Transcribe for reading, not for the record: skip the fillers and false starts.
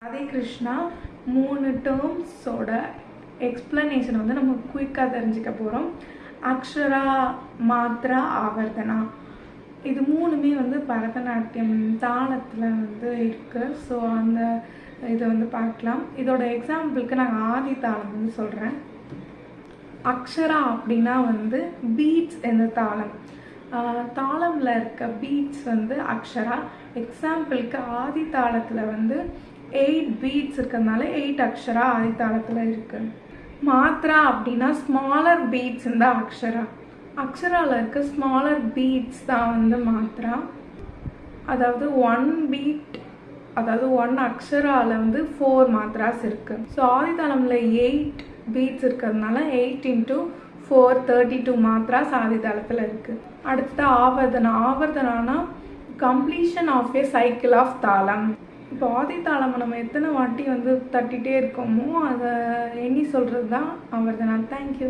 Radhe Krishna 3 டேர்ம்ஸோட explanation வந்து நம்ம குயிக்காக தெரிஞ்சுக்க போகிறோம். அக்ஷரா, மாத்ரா, ஆவர்த்தனா இது மூணுமே வந்து பரதநாட்டியம் தாளத்தில் வந்து இருக்குது. ஸோ அந்த இதை வந்து பார்க்கலாம். இதோட எக்ஸாம்பிளுக்கு நான் ஆதி தாளம் வந்து சொல்கிறேன். அக்ஷரா அப்படின்னா வந்து பீட்ஸ் இந்த தாளம், தாளமில் இருக்க பீட்ஸ் வந்து அக்ஷரா. எக்ஸாம்பிளுக்கு ஆதி தாளத்தில் வந்து 8 பீட்ஸ் இருக்கிறதுனால 8 அக்ஷரா ஆதி தாளத்தில் இருக்குது. மாத்ரா அப்படின்னா ஸ்மாலர் பீட்ஸ் இந்த அக்ஷரா. அக்ஷராவில் இருக்க ஸ்மாலர் பீட்ஸ் தான் வந்து மாத்ரா. அதாவது 1 பீட், அதாவது 1 அக்ஷராவில் வந்து 4 மாத்ராஸ் இருக்குது. ஸோ ஆதி தாளமில் 8 பீட்ஸ் இருக்கிறதுனால 8 × 4 32 மாத்ராஸ் ஆதி தாளத்தில் இருக்குது. அடுத்தது ஆவர்த்தனா. ஆவர்த்தனானா completion of a cycle of தாளம். இப்போ ஆதி தாளம் நம்ம எத்தனை வாட்டி வந்து தட்டிகிட்டே இருக்கோமோ அதை எண்ணி சொல்கிறது தான் ஆவர்த்தனா. தேங்க்யூ.